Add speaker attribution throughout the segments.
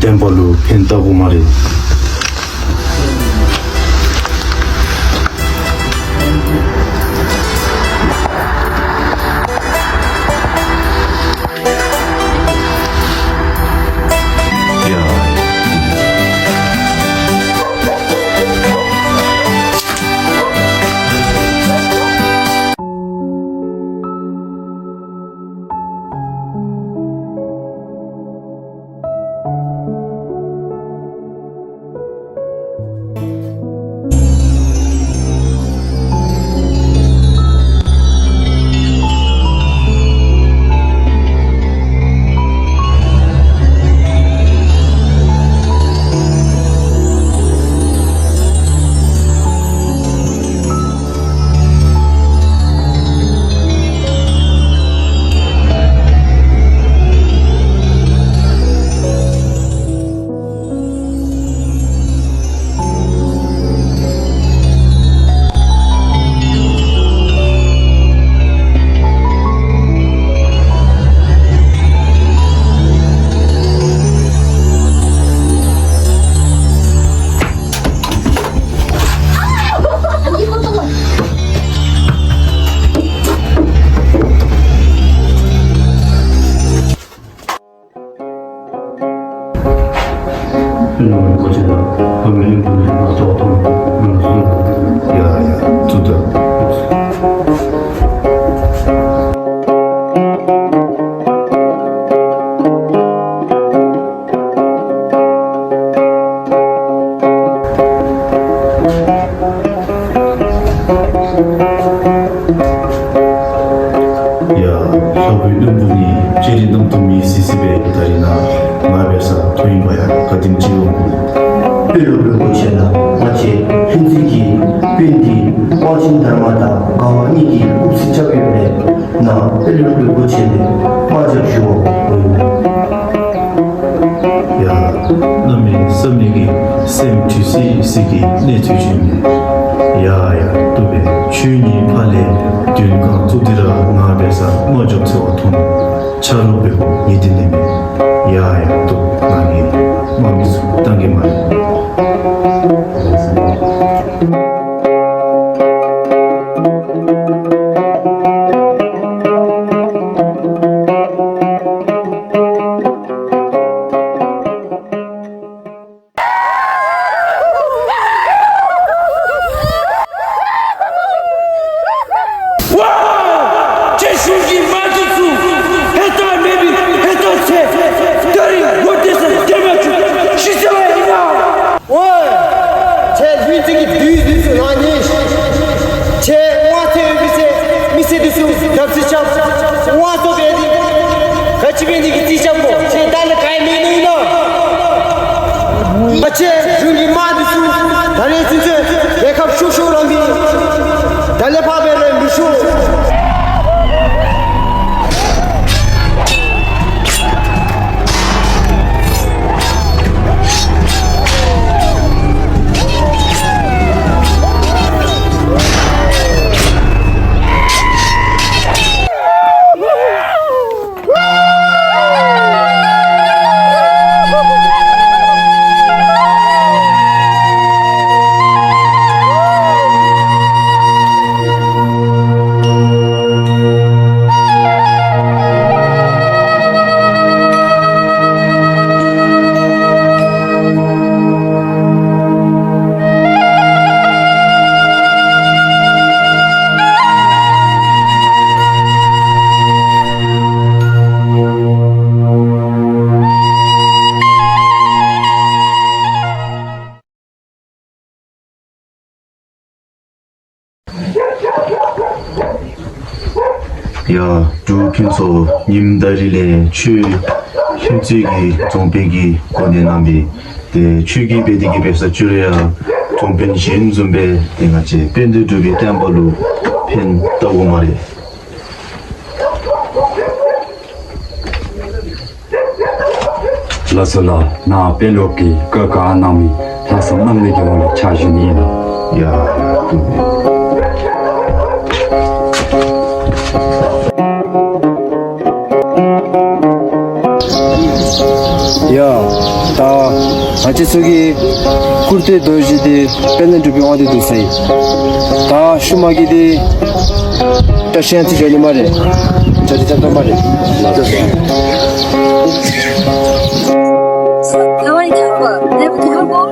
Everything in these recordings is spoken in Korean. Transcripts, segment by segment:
Speaker 1: 템벌로 펜타고 말이 놈을 거제다 하면 행동이 나서 어떤 야야 두다 가dim 지금
Speaker 2: 뼈를 고쳐라 마치 현직이 빈디 빠진 달마다 가와니기 흡수작용에 나 뼈를 고치네 맞아 주고
Speaker 1: 야 놈이 썸니기 쌤투시 시기 내주주네 야야 또베 주니 팔레 듄간 투디라 나베사 머적서 돈 차로 배고 이디네미 야야 또 많이 마음에서 당게 말
Speaker 3: 와! 같이 중기 마디수 달리 진짜 내가 쇼쇼랑비 달리 파베를 미쇼
Speaker 1: 야, 두 핀소 님다리레 추 현지기 종배기 권해남비 대 추기 배디기 배서 줄여야 종변 신준배 등같이 밴드 두비 땜벌로 펜 떠고 말해.
Speaker 4: Lasala na peloki kaka nami thasa namne ke wala chajuni na
Speaker 1: 야, 두배.
Speaker 3: 야, 다 같이 속이 꿀때 도지디 뺏는 주비 어디 두세이. 다 슈마기디 다시한테 저리 말해. 저리 잠깐 말해.
Speaker 5: 가만히 잡아. 내부터 하고.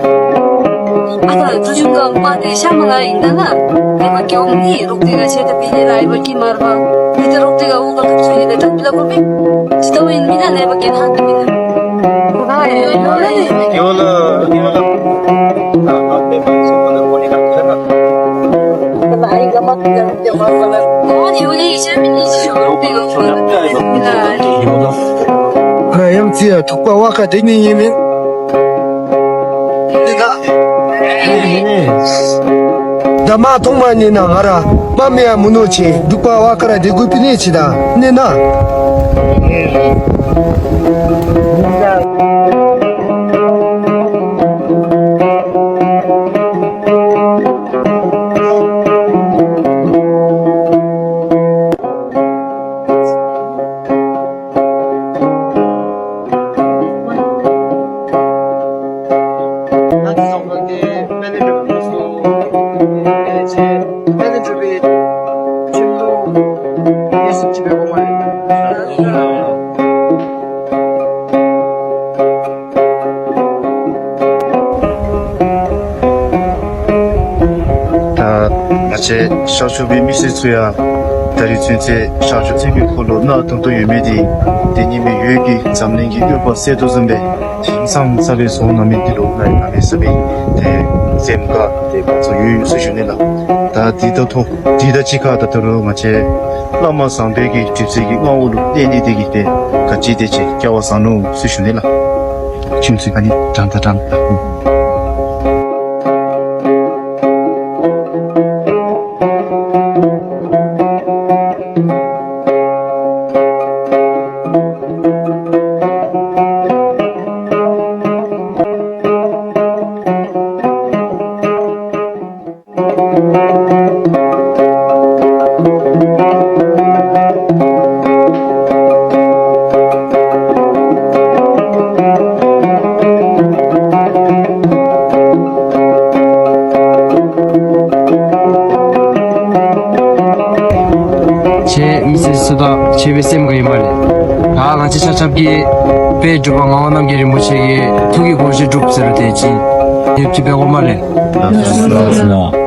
Speaker 5: 아까 두준가 오빠한테 샤마가 있다가 내가 경리 록대가 제대 비네 라이벌 기마르바 이제 록대가 오가 갑자기 내 잡히다 보면 진짜 왜 미나 내밖에 한 겁니다. 아니 여기 이재민이 지금 록대가
Speaker 3: 형지야, 독과 와가 되는 예면. 다마 동만이나 알아. 맘이야 무노치. 독과 와가라 되고 피니치다. 내나.
Speaker 1: 마치 샤슈비 미시츠야 다리 진짜 샤슈 챙기 콜로 나 동도 유미디 데님이 유기 잡는 게 그거 세도선배 항상 사례 소나미디로 날 남에서비 대 잼가 대 맞서 유유 수준이라 다 디도토 디다치카다 들어 마치 라마 상배기 집세기 나오로 내리되기 때 같이 되지 겨워서는 수준이라 침수가니 장다장
Speaker 3: 제 미세스다 제베셈가 이 말이 다 같이 차잡기 배 주방 아원남 길이 무시기 투기 고시 줍스를 대지 입집에 오말래
Speaker 4: Lasala